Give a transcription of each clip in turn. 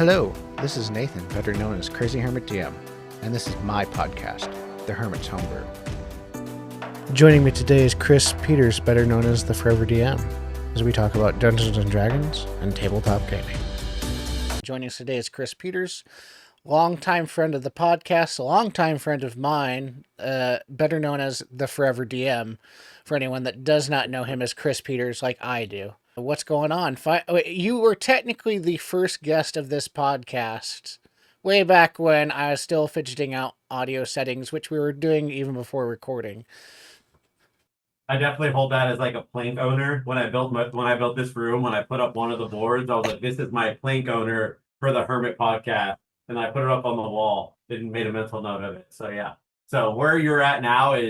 Hello, this is Nathan, better known as CrazyhermitDM, and this is my podcast, The Hermit's Homebrew. Joining me today is Chris Peters, better known as The4EverDM, as we talk about Dungeons & Dragons and tabletop gaming. Joining us today is Chris Peters, longtime friend of the podcast, a longtime friend of mine, better known as The4EverDM, for anyone that does not know him as Chris Peters like I do. What's going on? You were technically the first guest of this podcast way back when I was still fidgeting out audio settings, which we were doing even before recording. I definitely hold that as like a plank owner. When I built this room, when I put up one of the boards, I was like, "This is my plank owner for the Hermit podcast," and I put it up on the wall. Didn't made a mental note of it. So yeah. So where you're at now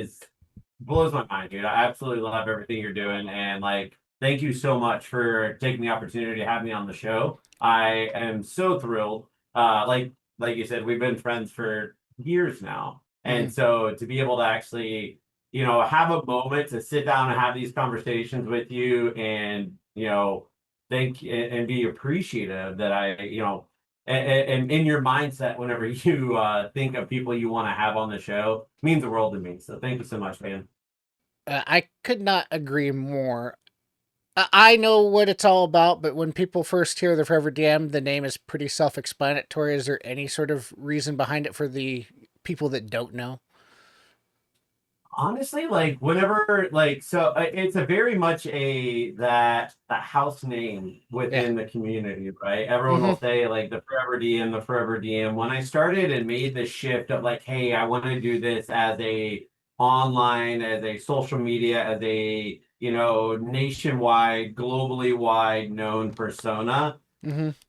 blows my mind, dude. I absolutely love everything you're doing, and like, thank you so much for taking the opportunity to have me on the show. I am so thrilled. Like you said, we've been friends for years now, and so to be able to actually have a moment to sit down and have these conversations with you and, think and be appreciative that and in your mindset, whenever you think of people you want to have on the show, means the world to me. So thank you so much, man. I could not agree more. I know what it's all about, but when people first hear the The4EverDM, the name is pretty self-explanatory. Is there any sort of reason behind it for the people that don't know? Honestly, like whenever, it's a very much that house name within the community, right? Everyone will say like the The4EverDM, the The4EverDM. When I started and made the shift of like, hey, I want to do this as a online, as a social media, as a nationwide, globally wide known persona.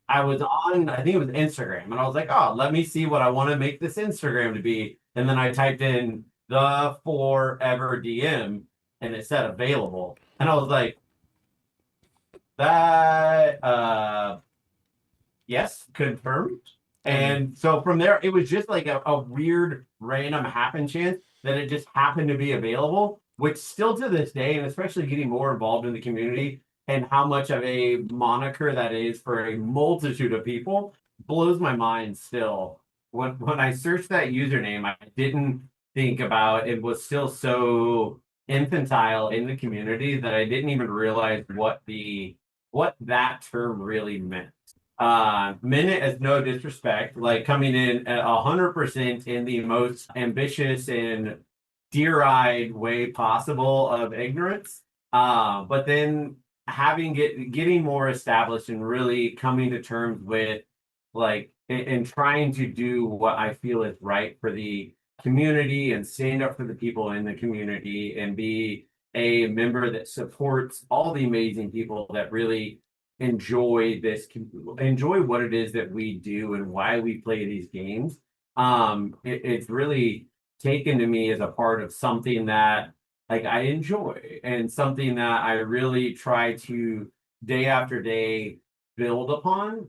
I was on, I think it was Instagram, and I was like, oh, let me see what I want to make this Instagram to be. And then I typed in The4EverDM and it said available. And I was like, yes, confirmed. And so from there, it was just like a weird random happen chance that it just happened to be available, which still to this day, and especially getting more involved in the community and how much of a moniker that is for a multitude of people, blows my mind still. When I searched that username, I didn't think about it was still so infantile in the community that I didn't even realize what that term really meant. Minute as no disrespect, like coming in at 100% in the most ambitious and deer-eyed way possible of ignorance. But then getting more established and really coming to terms with and trying to do what I feel is right for the community and stand up for the people in the community and be a member that supports all the amazing people that really enjoy what it is that we do and why we play these games. It's really taken to me as a part of something that like I enjoy and something that I really try to day after day build upon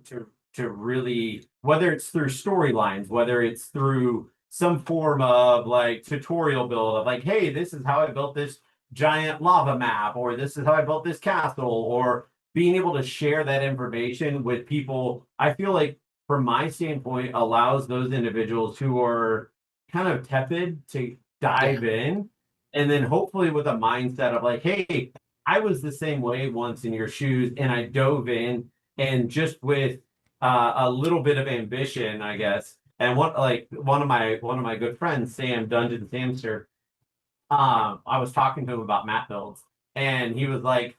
to really, whether it's through storylines, whether it's through some form of like tutorial build of like, hey, this is how I built this giant lava map, or this is how I built this castle, or being able to share that information with people, I feel like from my standpoint, allows those individuals who are kind of tepid to dive in. And then hopefully with a mindset of like, hey, I was the same way once in your shoes and I dove in and just with a little bit of ambition, I guess. And one of my good friends, Sam Dungeon Samster, I was talking to him about map builds, and he was like,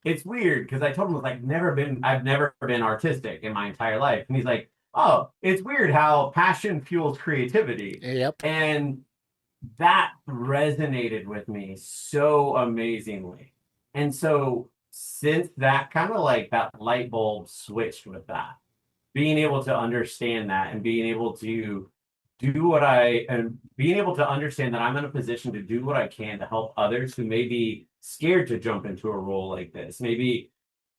it's weird because I told him I've never been artistic in my entire life. And he's like, oh, it's weird how passion fuels creativity. Yep. And that resonated with me so amazingly. And so since that kind of like that light bulb switched with that, being able to understand that and being able to being able to understand that I'm in a position to do what I can to help others who may be scared to jump into a role like this, maybe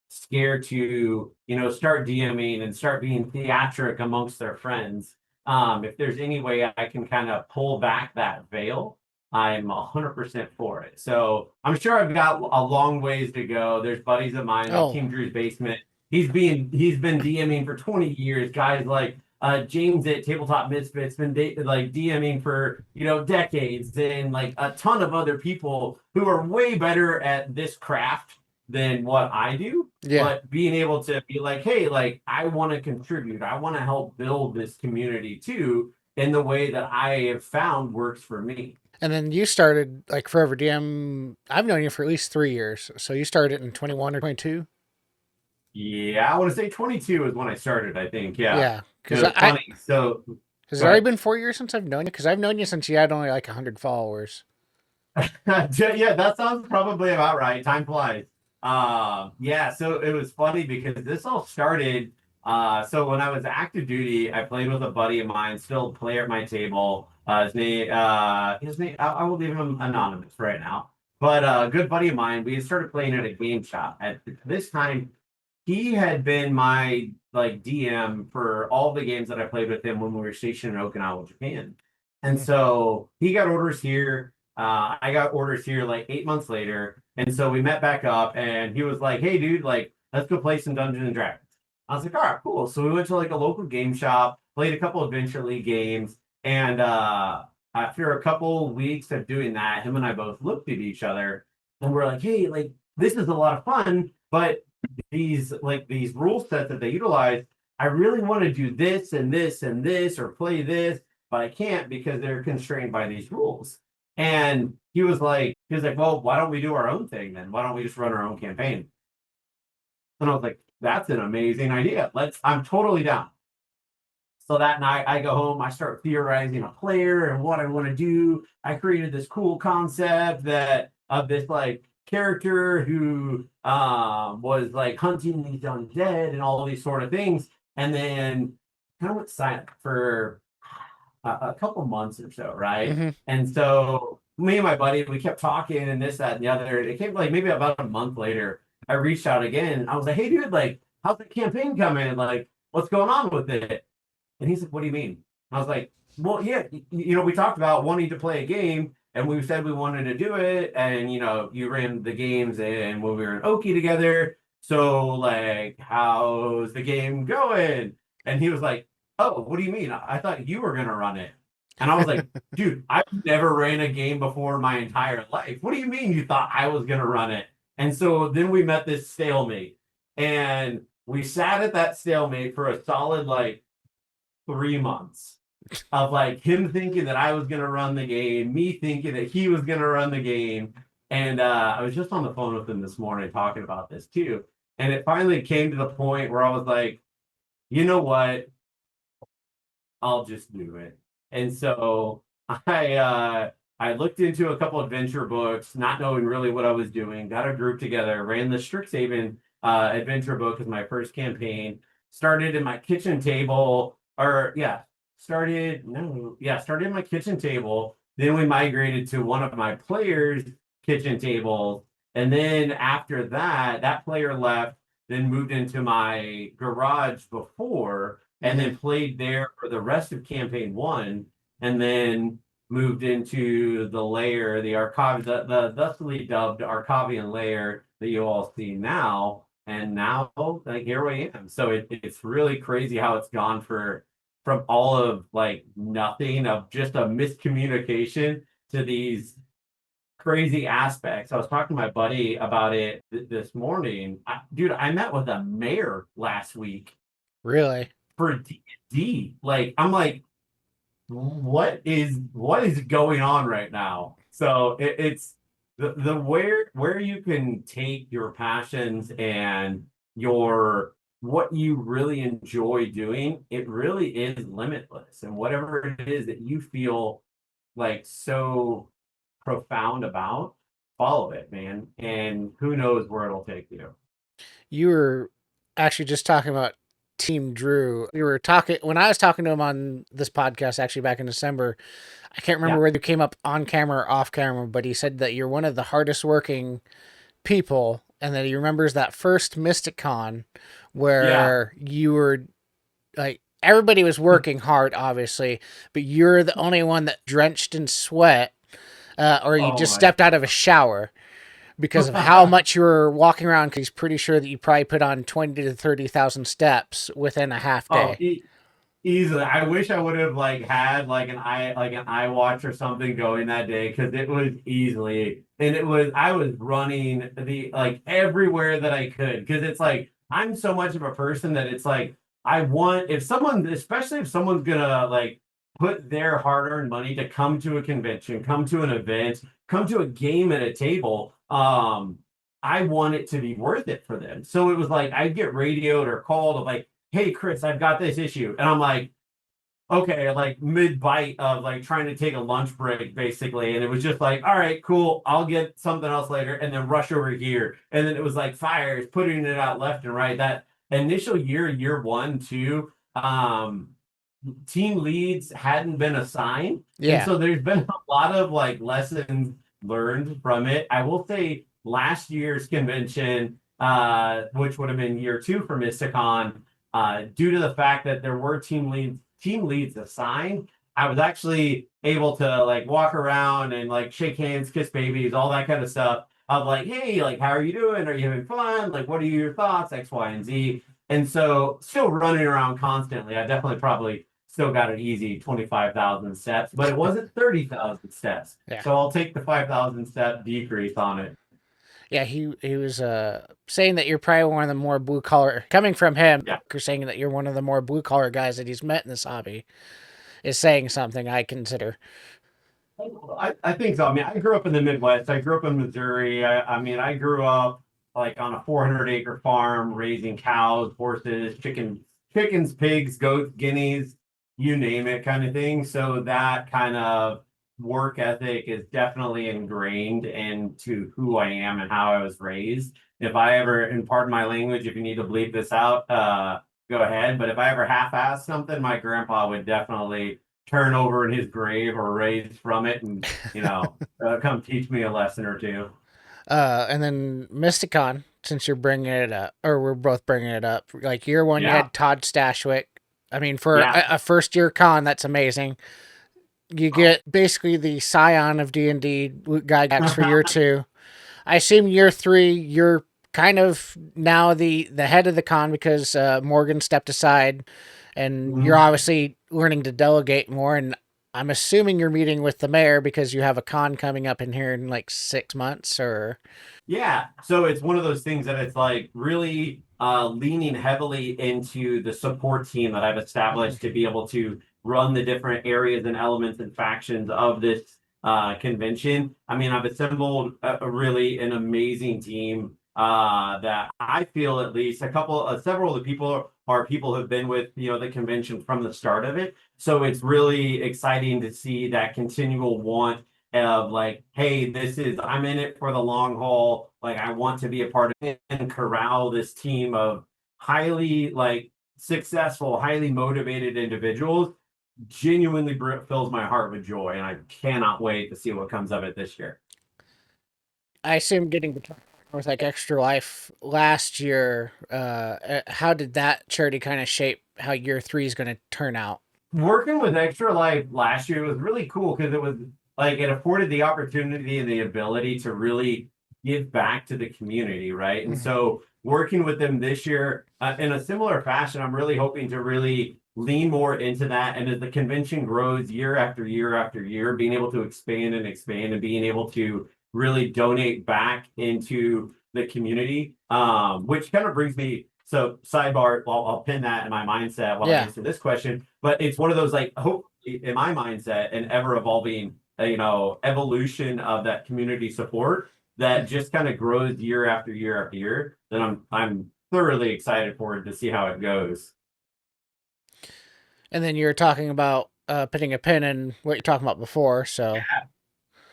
scared to, start DMing and start being theatric amongst their friends. If there's any way I can kind of pull back that veil, I'm 100% for it. So I'm sure I've got a long ways to go. There's buddies of mine, like Team Drew's Basement, he's been DMing for 20 years. Guys like James at Tabletop Misfits been like DMing for decades, and like a ton of other people who are way better at this craft than what I do. Yeah. But being able to be like, hey, like I want to contribute, I want to help build this community too, in the way that I have found works for me. And then you started like Forever DM. I've known you for at least 3 years. So you started in 21 or 22? Yeah, I want to say 22 is when I started, I think. Yeah. Yeah. It Because was funny. So, has it go already ahead. been 4 years since I've known you? Because I've known you since you had only like 100 followers. Yeah, that sounds probably about right. Time flies. Yeah, so it was funny because this all started. So when I was active duty, I played with a buddy of mine, still a player at my table. His name, I will leave him anonymous right now. But a good buddy of mine, we had started playing at a game shop. At this time, he had been my like DM for all the games that I played with him when we were stationed in Okinawa, Japan. And Mhm. so he got orders here. I got orders here like 8 months later. And so we met back up and he was like, hey, dude, like, let's go play some Dungeons and Dragons. I was like, all right, cool. So we went to like a local game shop, played a couple Adventure League games. And after a couple weeks of doing that, him and I both looked at each other and we're like, hey, like, this is a lot of fun, but these rule sets that they utilize, I really want to do this and this and this or play this, but I can't because they're constrained by these rules. And he was like, well, why don't we do our own thing then? Why don't we just run our own campaign? And I was like, that's an amazing idea. I'm totally down. So that night I go home, I start theorizing a player and what I want to do. I created this cool concept that of this like character who was like hunting these undead and all these sort of things. And then kind of went silent for a couple months or so, right? Mm-hmm. And so me and my buddy, we kept talking and this, that, and the other. It came like maybe about a month later. I reached out again. I was like, hey dude, like, how's the campaign coming? Like, what's going on with it? And he's like, what do you mean? I was like, well, yeah, we talked about wanting to play a game and we said we wanted to do it. And, you ran the games and when we were in Oki together. So, like, how's the game going? And he was like, oh, what do you mean? I thought you were going to run it. And I was like, dude, I've never ran a game before in my entire life. What do you mean you thought I was going to run it? And so then we met this stalemate and we sat at that stalemate for a solid, like, 3 months of like him thinking that I was going to run the game, me thinking that he was going to run the game. And I was just on the phone with him this morning talking about this too. And it finally came to the point where I was like, you know what? I'll just do it. And so I looked into a couple adventure books, not knowing really what I was doing, got a group together, ran the Strixhaven adventure book as my first campaign, started in my kitchen table, or yeah, started no, yeah, started in my kitchen table. Then we migrated to one of my players' kitchen tables. And then after that, that player left, then moved into my garage before and Mm-hmm. then played there for the rest of campaign one, and then moved into the layer, the archive, the thusly dubbed Arcavian layer that you all see now. And now, like here I am. So it's really crazy how it's gone from all of like nothing of just a miscommunication to these crazy aspects. I was talking to my buddy about it this morning. Dude, I met with a mayor last week Really? for D&D. Like, I'm like, what is going on right now? So it's the where you can take your passions and your what you really enjoy doing, it really is limitless. And whatever it is that you feel like so profound about, follow it, man. And who knows where it'll take you. You were actually just talking about Team Drew. You were talking when I was talking to him on this podcast actually back in December. I can't remember Yeah. whether you came up on camera or off camera, but he said that you're one of the hardest working people and that he remembers that first Mystic Con Yeah. where you were like everybody was working hard obviously, but you're the only one that drenched in sweat or you Oh just my stepped out of a shower. because of how much you were walking around. Because he's pretty sure that you probably put on 20 to 30,000 steps within a half Oh, day. easily. I wish I would have like had like an eye watch or something going that day because it was easily and it was I was running the like everywhere that I could because it's like I'm so much of a person that it's like I want if someone especially if someone's gonna like put their hard-earned money to come to a convention, come to an event, come to a game at a table, I want it to be worth it for them. So it was like I'd get radioed or called of like, hey Chris, I've got this issue. And I'm like, okay, like mid bite of like trying to take a lunch break basically. And it was just like, all right, cool, I'll get something else later and then rush over here. And then it was like fires, putting it out left and right. That initial year one, too, team leads hadn't been assigned. And Yeah. so there's been a lot of like lessons learned from it. I will say last year's convention, which would have been year two for Mysticon, due to the fact that there were team leads assigned, I was actually able to like walk around and like shake hands, kiss babies, all that kind of stuff. Of like, hey, like, how are you doing? Are you having fun? Like, what are your thoughts? X, Y, and Z. And so, still running around constantly. I definitely probably still got an easy 25,000 steps, but it wasn't 30,000 steps. Yeah. So I'll take the 5,000 step decrease on it. Yeah, he was saying that you're probably one of the more blue collar. Coming from him, Yeah. you're saying that you're one of the more blue collar guys that he's met in this hobby. Is saying something I consider. I think so. I mean, I grew up in the Midwest. I grew up in Missouri. I mean, I grew up like on a 400-acre farm, raising cows, horses, chickens, pigs, goats, guineas, you name it, kind of thing. So that kind of work ethic is definitely ingrained into who I am and how I was raised. If I ever, and pardon my language, if you need to bleep this out, go ahead. But if I ever half-ass something, my grandpa would definitely turn over in his grave or raised from it and come teach me a lesson or two. And then Mysticon, since you're bringing it up, or we're both bringing it up, like year one, you Yeah, had Todd Stashwick. I mean, for yeah. a first year con, that's amazing. You get basically the scion of D&D guy gets for year two. I assume year three, you're kind of now the head of the con because Morgan stepped aside, and you're Mhm. obviously learning to delegate more. And I'm assuming you're meeting with the mayor because you have a con coming up in here in like 6 months, or Yeah. So it's one of those things that it's like really leaning heavily into the support team that I've established to be able to run the different areas and elements and factions of this convention. I mean, I've assembled a really an amazing team that I feel at least several of the people are people who've been with the convention from the start of it. So it's really exciting to see that continual want of like, hey, I'm in it for the long haul. Like, I want to be a part of it and corral this team of highly like successful, highly motivated individuals. Genuinely fills my heart with joy, and I cannot wait to see what comes of it this year. I assume getting the with like Extra Life last year. How did that charity kind of shape how year three is going to turn out? Working with Extra Life last year was really cool because it was like it afforded the opportunity and the ability to really give back to the community, right? And Mhm. so working with them this year in a similar fashion, I'm really hoping to really lean more into that. And as the convention grows year after year after year, being able to expand and being able to really donate back into the community, which kind of brings me so sidebar, I'll pin that in my mindset while I Yeah, answer this question. But it's one of those like hopefully in my mindset an ever evolving evolution of that community support that just kind of grows year after year after year. That I'm thoroughly excited for it to see how it goes. and then you're talking about putting a pin in what you're talking about before. So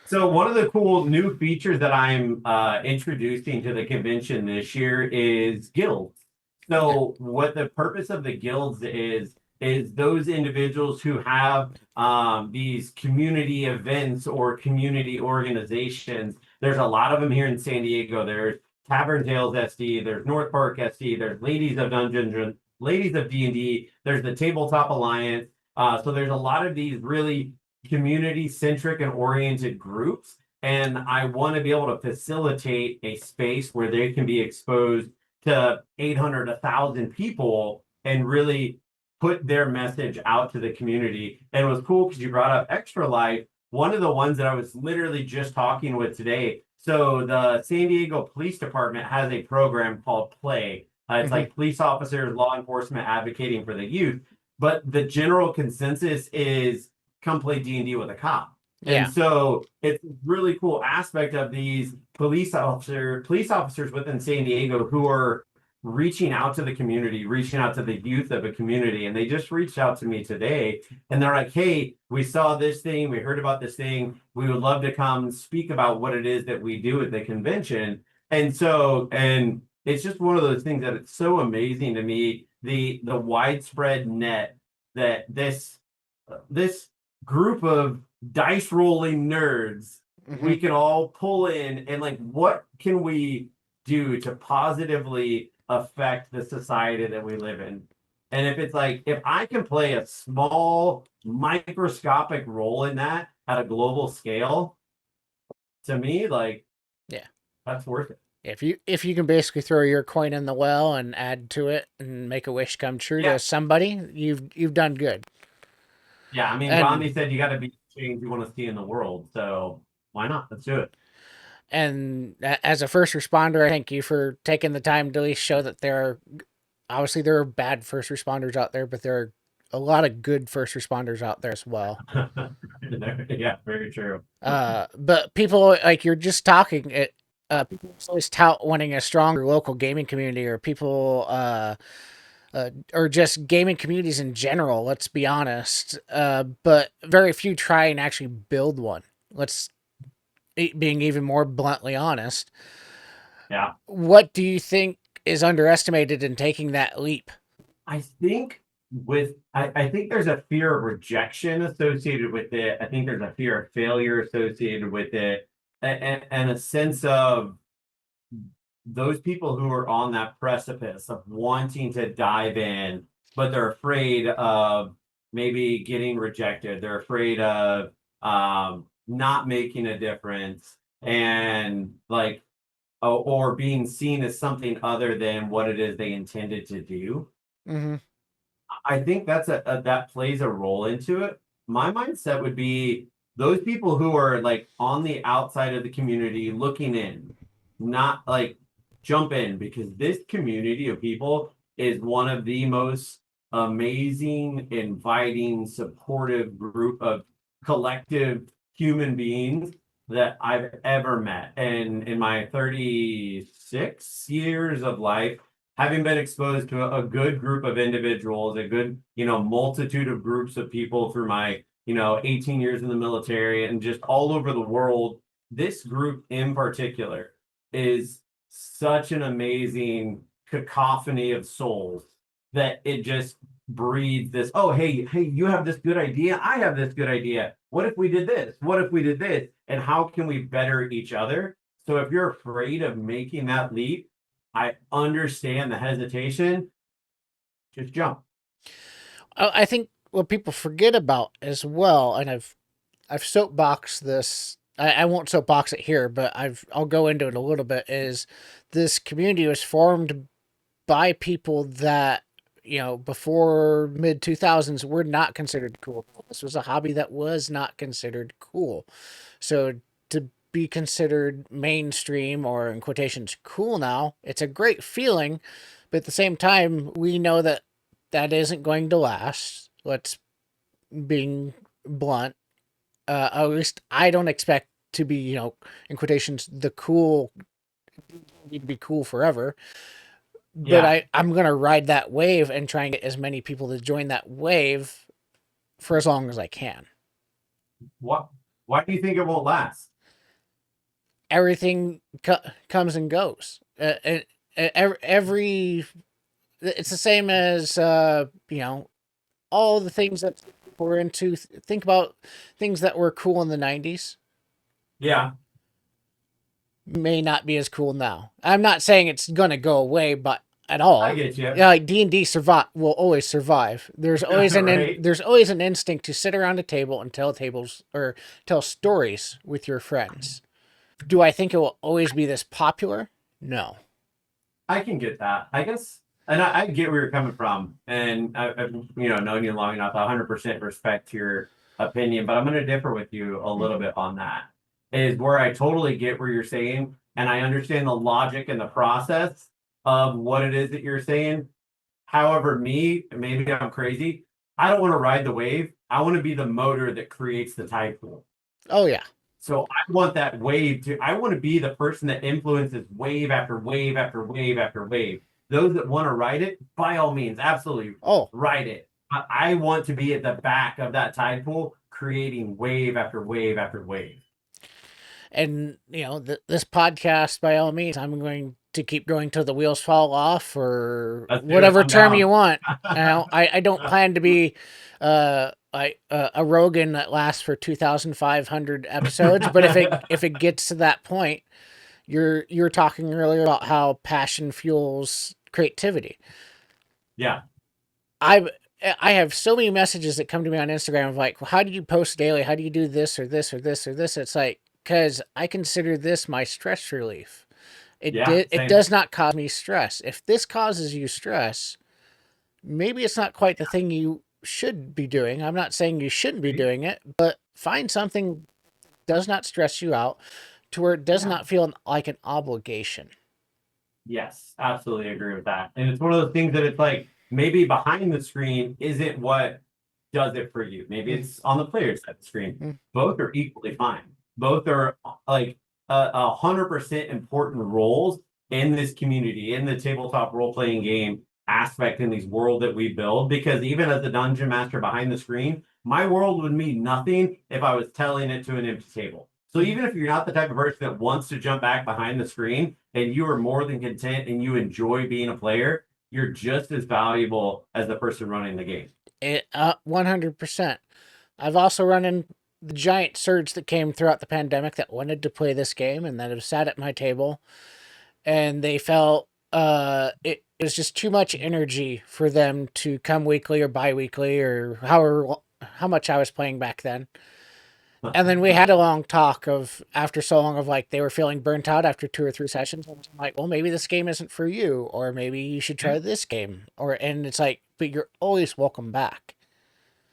So one of the cool new features that I'm introducing to the convention this year is guilds. yeah, So what the purpose of the guilds is those individuals who have these community events or community organizations. There's a lot of them here in San Diego. There's Tavern Tales SD, there's North Park SD, there's Ladies of D&D, there's the Tabletop Alliance. So there's a lot of these really community centric and oriented groups and I want to be able to facilitate a space where they can be exposed to 800, 1,000 people and really put their message out to the community. And it was cool because you brought up Extra Life. One of the ones that I was literally just talking with today. So the San Diego Police Department has a program called Play. It's like police officers, law enforcement advocating for the youth. But the general consensus is come play D&D with a cop. And Yeah. so it's a really cool aspect of these police officers within San Diego who are reaching out to the community, reaching out to the youth of a community. And they just reached out to me today and they're like, hey, we saw this thing, we heard about this thing. We would love to come speak about what it is that we do at the convention. And it's just one of those things that it's so amazing to me, the widespread net that this group of dice rolling nerds we can all pull in and like what can we do to positively affect the society that we live in. And if it's like if I can play a small microscopic role in that at a global scale, to me, like, Yeah. that's worth it. If you can basically throw your coin in the well and add to it and make a wish come true Yeah. to somebody, you've done good. Yeah, I mean, And Gandhi said you got to be the change you want to see in the world. So why not? Let's do it. and as a first responder, I thank you for taking the time to at least show that there are bad first responders out there, but there are a lot of good first responders out there as well. Yeah, very true. But people like you're just talking it. People always tout wanting a stronger local gaming community, or people, or just gaming communities in general. Let's be honest. But very few try and actually build one. Being even more bluntly honest. Yeah. What do you think is underestimated in taking that leap? I think I think there's a fear of rejection associated with it. I think there's a fear of failure associated with it, and a sense of those people who are on that precipice of wanting to dive in, but they're afraid of maybe getting rejected. They're afraid of not making a difference and like or being seen as something other than what it is they intended to do. Mm-hmm. I think that plays a role into it. My mindset would be those people who are like on the outside of the community looking in, not like jump in because this community of people is one of the most amazing, inviting, supportive group of collective human beings that I've ever met. And in my 36 years of life, having been exposed to a good group of individuals, a good, multitude of groups of people through my, 18 years in the military and just all over the world, this group in particular is such an amazing cacophony of souls that it just breeds this, oh, hey, you have this good idea. I have this good idea. What if we did this? What if we did this? And how can we better each other? So if you're afraid of making that leap, I understand the hesitation. Just jump. I think what people forget about as well, and I've soapboxed this. I won't soapbox it here, but I'll go into it a little bit. Is this community was formed by people that before mid 2000s were not considered cool. This was a hobby that was not considered cool. So to be considered mainstream or in quotations cool now, it's a great feeling, but at the same time, we know that that isn't going to last. Let's being blunt. At least I don't expect to be, in quotations, the cool need to be cool forever. But Yeah. I'm gonna ride that wave and try and get as many people to join that wave for as long as I can. What? Why do you think it won't last? Everything comes and goes. Every it's the same as all the things that we're into. Think about things that were cool in the 90s Yeah, may not be as cool now. I'm not saying it's gonna go away, but at I all. get you. Yeah, like D&D will always survive. There's always Right. there's always an instinct to sit around a table and tell stories with your friends. Do I think it will always be this popular? No. I can get that, I guess, and I get where you're coming from, and I've known you long enough. 100% respect your opinion, but I'm going to differ with you a little bit on that. Is where I totally get where you're saying, and I understand the logic and the process of what it is that you're saying. However, me, maybe I'm crazy. I don't want to ride the wave. I want to be the motor that creates the tide pool. Oh yeah. So I want that wave to, I want to be the person that influences wave after wave after wave after wave. Those that want to ride it, by all means, absolutely Oh, ride it. But I want to be at the back of that tide pool, creating wave after wave after wave. and this podcast, by all means, I'm going to keep going till the wheels fall off, or Let's do it. whatever I'm term you down. want. I don't plan to be a Rogan that lasts for 2,500 episodes, but if it gets to that point, you're talking earlier about how passion fuels creativity. Yeah. I I have so many messages that come to me on Instagram of like, well, how do you post daily? How do you do this or this or this or this? It's like, because I consider this my stress relief. Yeah. It Same. does not cause me stress. If this causes you stress, maybe it's not quite the thing you should be doing. I'm not saying you shouldn't be doing it, but find something that does not stress you out to where it does Yeah. not feel like an obligation. Yes, absolutely agree with that. And it's one of those things that it's like maybe behind the screen isn't what does it for you. Maybe Mm, it's on the player side of the screen. mm, Both are equally fine. Both are like 100% important roles in this community, in the tabletop role playing game aspect in these world that we build. Because even as a dungeon master behind the screen, my world would mean nothing if I was telling it to an empty table. So mm. even if you're not the type of person that wants to jump back behind the screen and you are more than content and you enjoy being a player, you're just as valuable as the person running the game. 100%. I've also run in the giant surge that came throughout the pandemic that wanted to play this game and that have sat at my table, and they felt it was just too much energy for them to come weekly or bi-weekly or how much I was playing back then. And then we had a long talk of after so long of like they were feeling burnt out after 2 or 3 sessions. And I'm like, well, maybe this game isn't for you, or maybe you should try this game. And it's like, but you're always welcome back.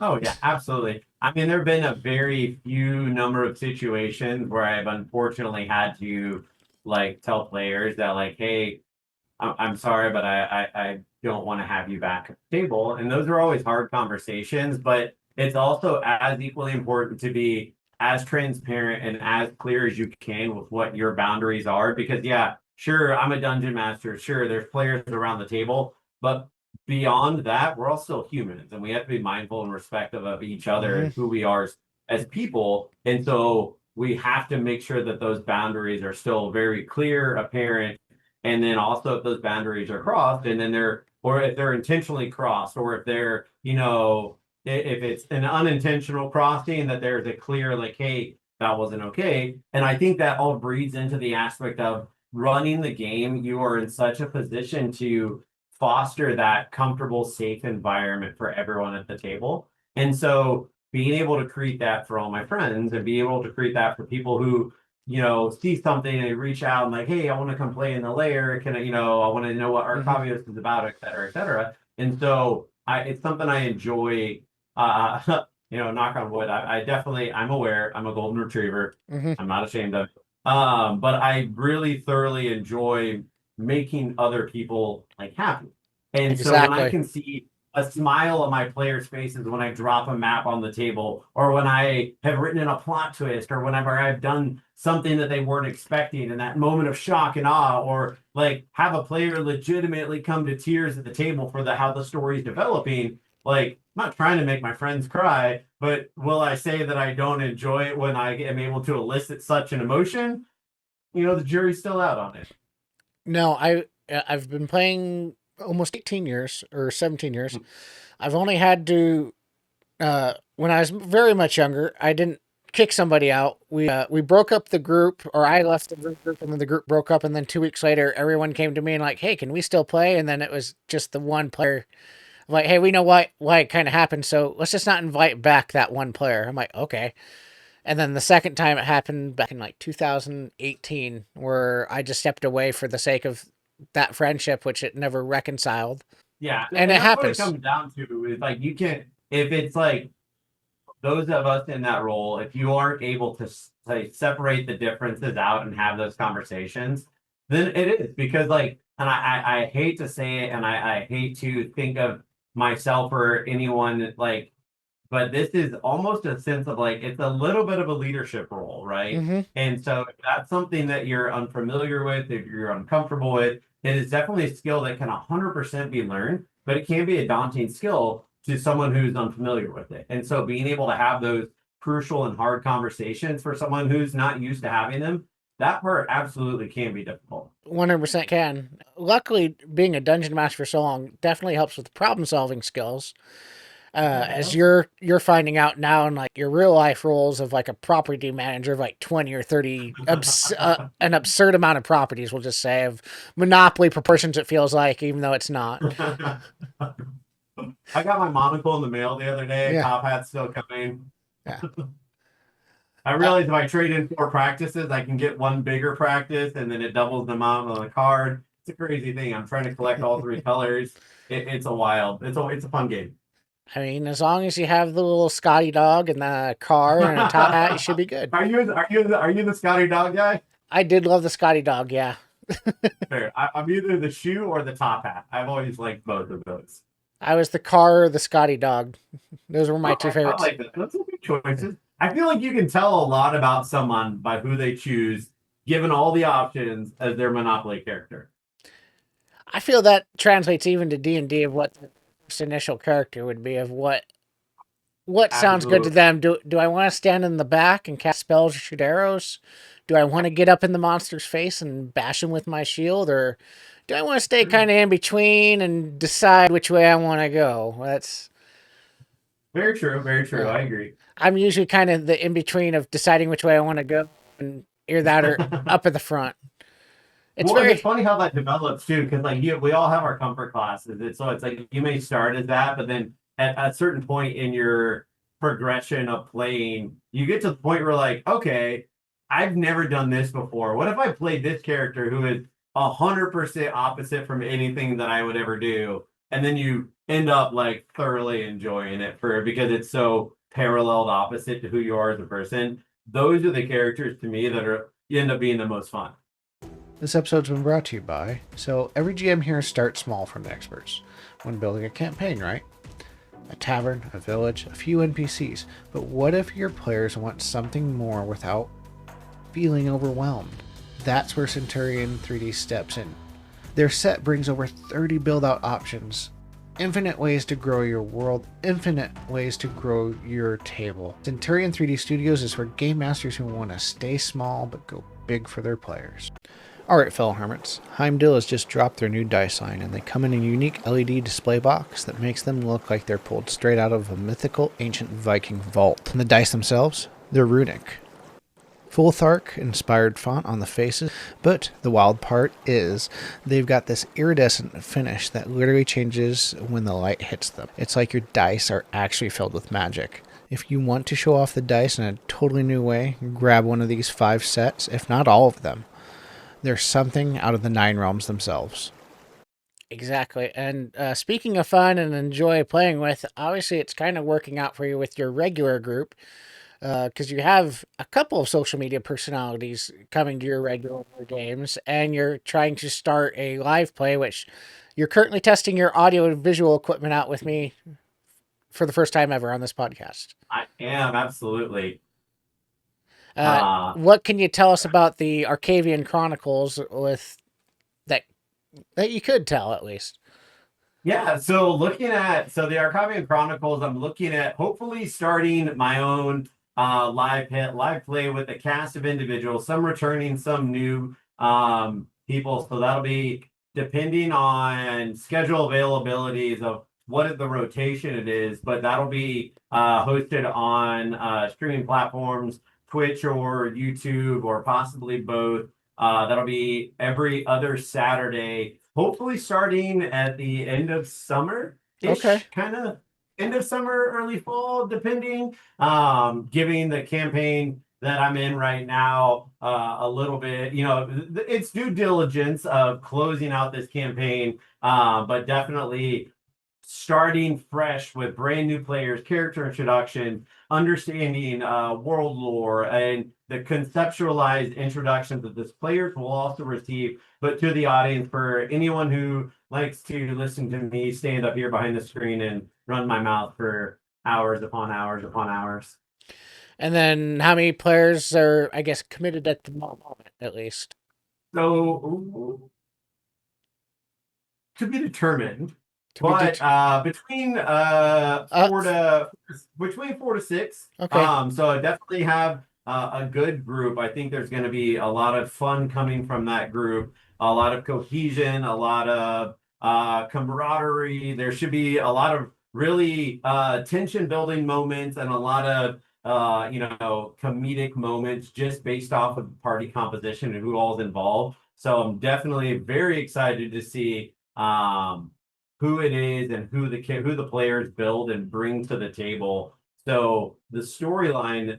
Oh yeah, absolutely. I mean, there have been a very few number of situations where I've unfortunately had to like tell players that like, hey, I'm sorry, but I don't want to have you back at the table. And those are always hard conversations, but it's also as equally important to be as transparent and as clear as you can with what your boundaries are. Because yeah, sure, I'm a dungeon master. Sure, there's players around the table, but beyond that, we're all still humans and we have to be mindful and respectful of each other Hmm. and who we are as people. And so we have to make sure that those boundaries are still very clear, apparent, and then also if those boundaries are crossed and then or if they're intentionally crossed, or if they're, if it's an unintentional crossing, that there's a clear, like, hey, that wasn't okay. And I think that all breeds into the aspect of running the game. You are in such a position to foster that comfortable, safe environment for everyone at the table. And so being able to create that for all my friends and be able to create that for people who see something and they reach out and like, hey, I want to come play in the lair. Can I, I want to know what Hmm. Arcavios is about, et cetera, et cetera. And so it's something I enjoy. Knock on wood. I definitely, I'm aware I'm a golden retriever. Hmm. I'm not ashamed of it. But I really thoroughly enjoy making other people like happy. And so when I Exactly. can see a smile on my players' faces when I drop a map on the table, or when I have written in a plot twist, or whenever I've done something that they weren't expecting, and that moment of shock and awe, or like have a player legitimately come to tears at the table for how the story's developing. Like, I'm not trying to make my friends cry, but will I say that I don't enjoy it when I am able to elicit such an emotion? The jury's still out on it. No, I've been playing almost 18 years or 17 years. I've only had to when I was very much younger, I didn't kick somebody out. We broke up the group, or I left the group, and then the group broke up, and then 2 weeks later, everyone came to me and like, "Hey, can we still play?" And then it was just the one player, like, "Hey, we know why it kind of happened, so let's just not invite back that one player." I'm like, "Okay," And then the second time it happened back in like 2018, where I just stepped away for the sake of that friendship, which it never reconciled. Yeah, And and it that's what it happens. comes down to is like you can if it's like those of us in that role, if you aren't able to like separate the differences out and have those conversations, then it is because like, and I hate to say it, and I hate to think of myself or anyone like, but this is almost a sense of like it's a little bit of a leadership role, right? Mm-hmm. And so if that's something that you're unfamiliar with, if you're uncomfortable with, it is definitely a skill that can 100% be learned, but it can be a daunting skill to someone who's unfamiliar with it. And so being able to have those crucial and hard conversations for someone who's not used to having them, that part absolutely can be difficult. 100% can. Luckily, being a dungeon master for so long definitely helps with problem solving skills. As Yeah, you're finding out now in like your real life roles of like a property manager of like 20 or 30 an absurd amount of properties, we'll just say, of monopoly proportions, it feels like, even though it's not. I got my monocle in the mail the other day. Yeah. Top hat's still coming. Yeah. I realized if I trade in 4 practices, I can get one bigger practice and then it doubles the amount on the card. It's a crazy thing. I'm trying to collect all 3 colors. It's a wild, it's a fun game. I mean, as long as you have the little Scotty dog and the car and a top hat, you should be good. Are you the Scotty dog guy? I did love the Scotty dog, yeah. Fair. I'm either the shoe or the top hat. I've always liked both of those. I was the car or the Scotty dog. Those were my two I favorites. like that. Those are good choices. I feel like you can tell a lot about someone by who they choose, given all the options as their Monopoly character. I feel that translates even to D&D of what the first initial character would be, of what sounds good to Absolutely. them. Do I want to stand in the back and cast spells or shoot arrows? Do I want to get up in the monster's face and bash him with my shield? Or do I want to stay kind of in between and decide which way I want to go? That's Very true. Very true. uh, I agree. I'm usually kind of the in between of deciding which way I want to go, and either that or up at the front. It's Well, and it's very funny how that develops too, because like we all have our comfort classes. It's like you may start as that, but then at a certain point in your progression of playing, you get to the point where like, okay, I've never done this before. What if I played this character who is 100% opposite from anything that I would ever do, and then you end up like thoroughly enjoying it for because it's so paralleled opposite to who you are as a person. Those are the characters to me that are end up being the most fun. This episode's been brought to you by. So every GM here starts small from the experts when building a campaign, right? A tavern, a village, a few NPCs. But what if your players want something more without feeling overwhelmed? That's where Centurion 3D steps in. Their set brings over 30 build-out options, infinite ways to grow your world, infinite ways to grow your table. Centurion 3D Studios is for game masters who want to stay small but go big for their players. Alright, fellow hermits, Heimdall has just dropped their new dice line, and they come in a unique LED display box that makes them look like they're pulled straight out of a mythical ancient Viking vault. And the dice themselves, they're runic. Full Thark inspired font on the faces, but the wild part is they've got this iridescent finish that literally changes when the light hits them. It's like your dice are actually filled with magic. If you want to show off the dice in a totally new way, grab one of these 5 sets, if not all of them. There's something out of the 9 realms themselves. Exactly. And speaking of fun and enjoy playing with, obviously it's kind of working out for you with your regular group, because you have a couple of social media personalities coming to your regular games, and you're trying to start a live play, which you're currently testing your audio and visual equipment out with me for the first time ever on this podcast. I am absolutely. Uh, What can you tell us about the Arcavian Chronicles with that you could tell at least? yeah, so the Arcavian Chronicles, I'm looking at hopefully starting my own live play with a cast of individuals, some returning, some new people. So that'll be depending on schedule availabilities of what the rotation it is, but that'll be hosted on streaming platforms, Twitch or YouTube, or possibly both. That'll be every other Saturday, hopefully starting at the end of summer Okay. ish, kind of. end of summer, early fall, depending. Giving the campaign that I'm in right now a little bit, it's due diligence of closing out this campaign, but definitely starting fresh with brand new players, character introduction, understanding world lore, and the conceptualized introductions that this players will also receive, but to the audience for anyone who likes to listen to me stand up here behind the screen and run my mouth for hours upon hours upon hours. And then how many players are, I guess, committed at the moment, at least? So to be determined, To be but between uh, 4 to 6. okay. So I definitely have a good group. I think there's going to be a lot of fun coming from that group, a lot of cohesion, a lot of camaraderie. There should be a lot of really tension building moments and a lot of comedic moments just based off of party composition and who all's involved. So I'm definitely very excited to see who it is and who the players build and bring to the table. So the storyline,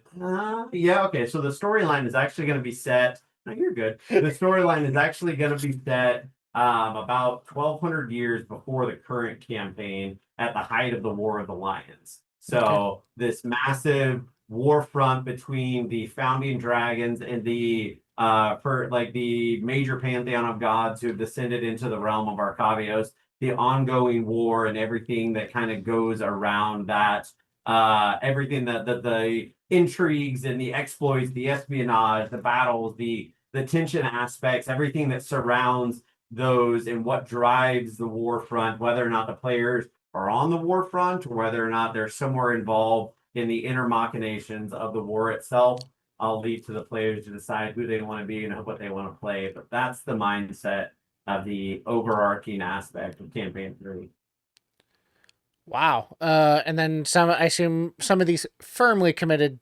yeah, okay. So the storyline is actually going to be set. No, you're good. The storyline is actually going to be set about 1,200 years before the current campaign, at the height of the War of the Lions. Okay. So this massive war front between the founding dragons and the for like the major pantheon of gods who have descended into the realm of Arcavios, the ongoing war and everything that kind of goes around that, everything that the intrigues and the exploits, the espionage, the battles, the tension aspects, everything that surrounds those and what drives the war front, whether or not the players are on the war front or whether or not they're somewhere involved in the inner machinations of the war itself. I'll leave to the players to decide who they want to be and what they want to play. But that's the mindset of the overarching aspect of campaign 3. Wow. And then I assume some of these firmly committed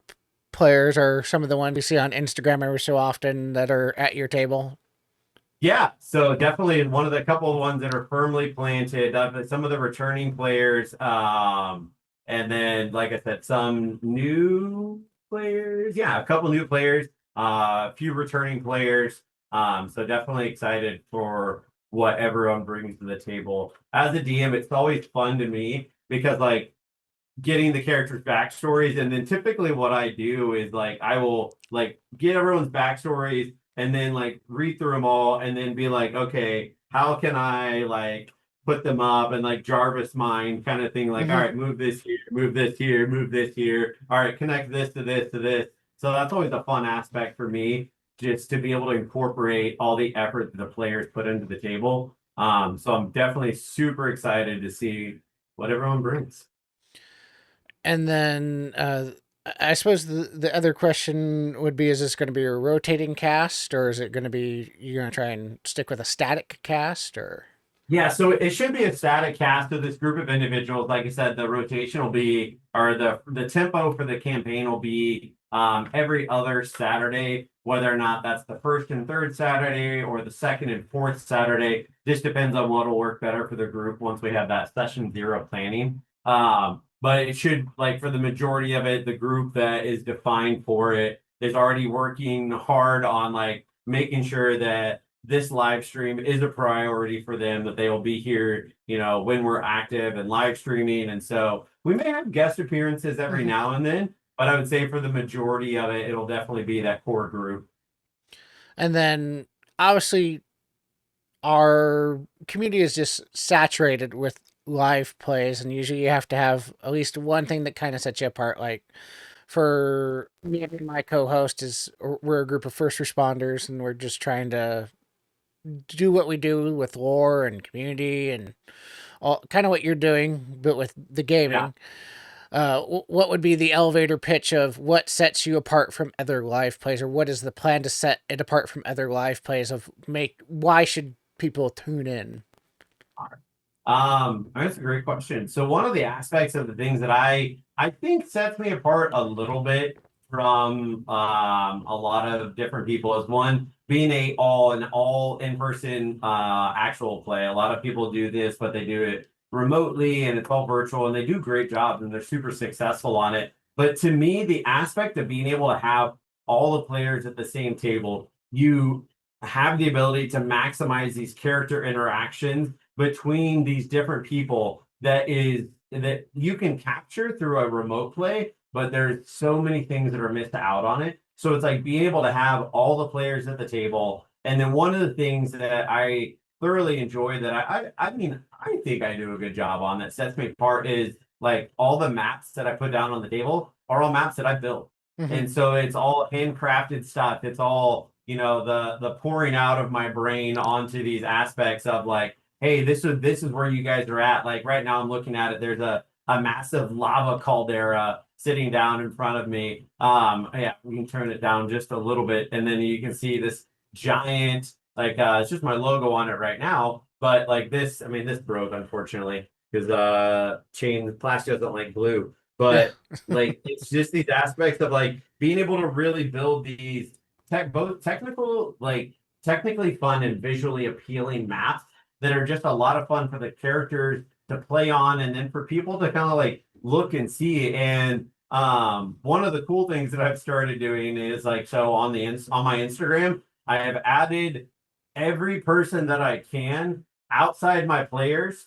players are some of the ones we see on Instagram every so often that are at your table. Yeah, so definitely one of the couple of ones that are firmly planted. Some of the returning players, and then like I said, some new players. Yeah, a couple new players, a few returning players. So definitely excited for what everyone brings to the table. As a DM, it's always fun to me because like getting the characters' backstories, and then typically what I do is like I will like get everyone's backstories and then like read through them all and then be like, okay, how can I like put them up and like Jarvis mind kind of thing, like, all right, move this here, move this here, move this here. All right, connect this to this to this. So that's always a fun aspect for me, just to be able to incorporate all the effort that the players put into the table. So I'm definitely super excited to see what everyone brings. And then I suppose the other question would be: is this going to be a rotating cast, or is it going to be you're going to try and stick with a static cast, or? Yeah, so it should be a static cast of this group of individuals. Like I said, the rotation will be, or the tempo for the campaign will be every other Saturday, whether or not that's the first and third Saturday or the second and fourth Saturday. This depends on what will work better for the group once we have that session 0 planning. But it should, like for the majority of it, the group that is defined for it is already working hard on like making sure that this live stream is a priority for them, that they will be here, when we're active and live streaming. And so we may have guest appearances every now and then, but I would say for the majority of it, it'll definitely be that core group. And then obviously our community is just saturated with live plays, and usually you have to have at least one thing that kind of sets you apart. Like for me and my co-host, is we're a group of first responders, and we're just trying to do what we do with lore and community and all kind of what you're doing, but with the Yeah. gaming. What would be the elevator pitch of what sets you apart from other live plays, or what is the plan to set it apart from other live plays? Why should people tune in? That's a great question. So one of the aspects of the things that I think sets me apart a little bit from a lot of different people is, one, being an all in person actual play. A lot of people do this, but they do it remotely and it's all virtual, and they do great jobs and they're super successful on it. But to me, the aspect of being able to have all the players at the same table, you have the ability to maximize these character interactions between these different people that you can capture through a remote play, but there's so many things that are missed out on it. So it's like being able to have all the players at the table. And then one of the things that I thoroughly enjoy that I mean, I think I do a good job on that sets me apart is like all the maps that I put down on the table are all maps that I built. Mm-hmm. And so it's all handcrafted stuff. It's all, the pouring out of my brain onto these aspects of like, hey, this is where you guys are at. Like right now I'm looking at it. There's a massive lava caldera sitting down in front of me. Yeah, we can turn it down just a little bit, and then you can see this giant, like it's just my logo on it right now. But like this, I mean, this broke unfortunately because chain plastic doesn't like glue. But like it's just these aspects of like being able to really build these both technically fun and visually appealing maps that are just a lot of fun for the characters to play on, and then for people to kind of like look and see. And one of the cool things that I've started doing is like, so on my Instagram, I have added every person that I can outside my players,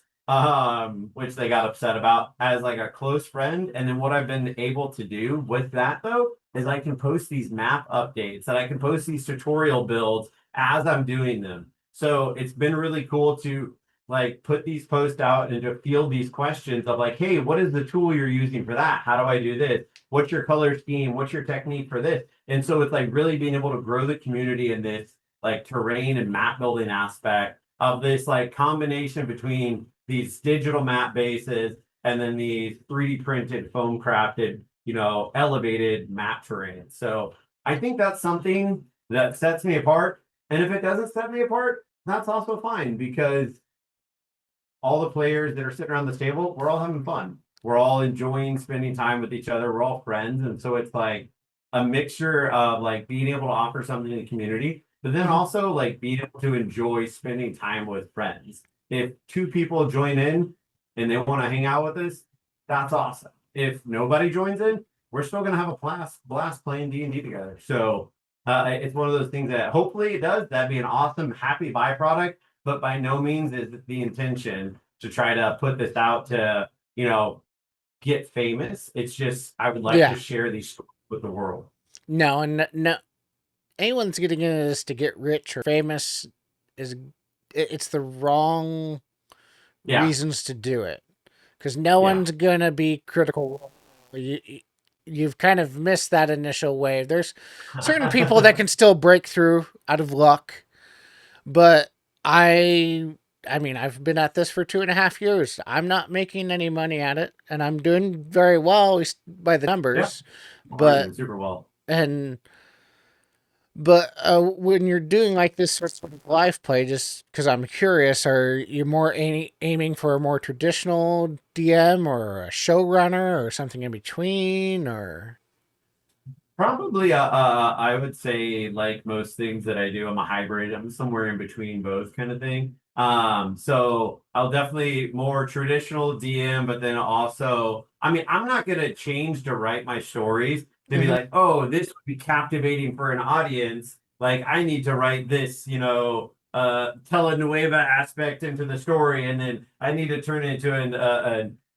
which they got upset about, as like a close friend. And then what I've been able to do with that though is I can post these map updates, and I can post these tutorial builds as I'm doing them. So it's been really cool to like put these posts out and to field these questions of like, hey, what is the tool you're using for that? How do I do this? What's your color scheme? What's your technique for this? And so it's like really being able to grow the community in this like terrain and map building aspect of this like combination between these digital map bases and then these 3D printed, foam crafted, elevated map terrain. So I think that's something that sets me apart. And if it doesn't set me apart, that's also fine, because all the players that are sitting around this table, we're all having fun. We're all enjoying spending time with each other. We're all friends. And so it's like a mixture of like being able to offer something to the community, but then Mm-hmm. also like being able to enjoy spending time with friends. If two people join in and they want to hang out with us, that's awesome. If nobody joins in, we're still going to have a blast playing D&D together. So it's one of those things that hopefully it does. That'd be an awesome, happy byproduct, but by no means is the intention to try to put this out to, get famous. It's just, I would like to Yeah. share these stories with the world. No, and no, anyone's getting into this to get rich or famous it's the wrong Yeah. reasons to do it, because no Yeah. one's gonna be critical. You've kind of missed that initial wave. There's certain people that can still break through out of luck, but I mean, I've been at this for 2.5 years. I'm not making any money at it, and I'm doing very well, at least by the numbers. But Super well. when you're doing like this sort of live play, just because I'm curious, are you more aiming for a more traditional DM or a showrunner or something in between, or? Probably, I would say like most things that I do, I'm a hybrid. I'm somewhere in between both kind of thing. So I'll definitely more traditional DM, but then also, I mean, I'm not gonna change to write my stories to be Mm-hmm. like, oh, this would be captivating for an audience. Like I need to write this, telenueva aspect into the story, and then I need to turn it into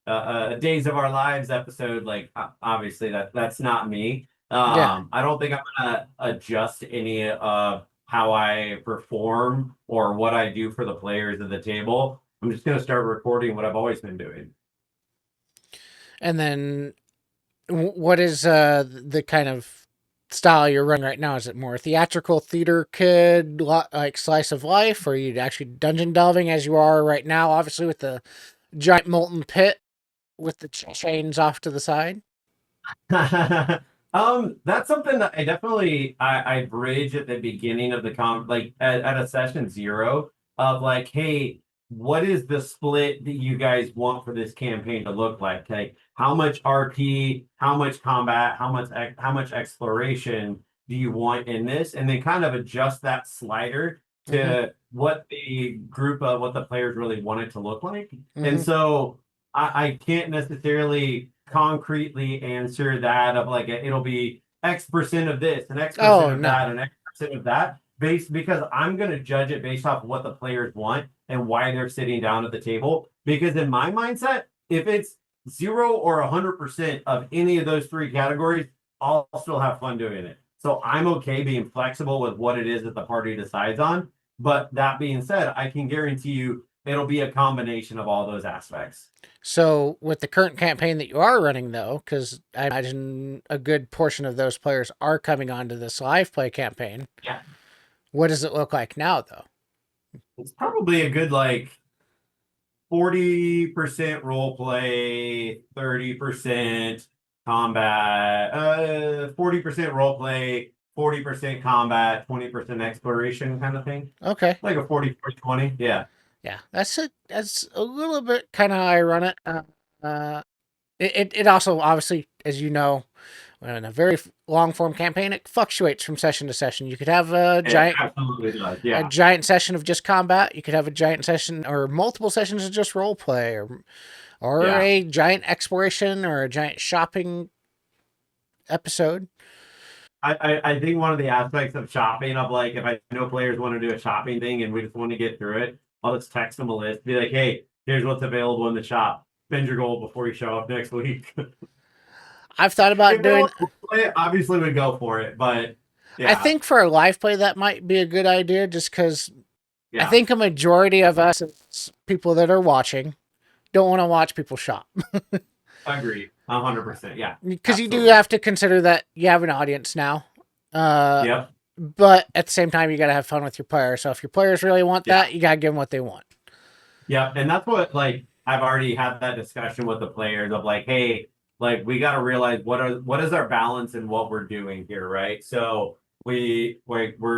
a Days of Our Lives episode. Like obviously that's not me. Yeah. I don't think I'm gonna adjust any of how I perform or what I do for the players at the table. I'm just gonna start recording what I've always been doing. And then, what is the kind of style you're running right now? Is it more theatrical theater kid, like slice of life, or are you actually dungeon delving as you are right now? Obviously, with the giant molten pit with the chains off to the side. That's something that I definitely I bridge at the beginning of the like at a session zero of like, hey, what is the split that you guys want for this campaign to look like? Like how much RP, how much combat, how much exploration do you want in this? And then kind of adjust that slider to what the players really want it to look like. And Mm-hmm. so I can't necessarily concretely answer that of like it'll be X% of this and X% Oh of no. that and X% of that based because I'm going to judge it based off of what the players want and why they're sitting down at the table. Because in my mindset, if it's 0 or 100% of any of those three categories, I'll still have fun doing it. So I'm okay being flexible with what it is that the party decides on. But that being said, I can guarantee you it'll be a combination of all those aspects. So with the current campaign that you are running, though, because I imagine a good portion of those players are coming onto this live play campaign, Yeah. what does it look like now, though? It's probably a good like 40% role play, 30% combat, 40% role play, 40% combat, 20% exploration kind of thing. Okay. Like a 40-40-20. Yeah. Yeah, that's a little bit kind of how I run it. It also obviously, as you know, in a very long form campaign, it fluctuates from session to session. You could have It absolutely does. a Yeah. giant session of just combat. You could have a giant session or multiple sessions of just role play, or Yeah. a giant exploration or a giant shopping episode. I think one of the aspects of shopping of like if I know players want to do a shopping thing and we just want to get through it, I'll just text them a list, be like, hey, here's what's available in the shop. Spend your gold before you show up next week. I've thought about If they doing. want to play it, obviously we go for it. But I yeah, think for a live play that might be a good idea, just because I yeah, think a majority of us as people that are watching don't want to watch people shop. agree. 100%. Yeah, Because you do absolutely. have to consider that you have an audience now. Uh, Yep. but at the same time, you got to have fun with your players. So if your players really want Yeah. that, you got to give them what they want. Yeah, and that's what like I've already had that discussion with the players of like, hey, like we got to realize what is our balance and what we're doing here, right? So we're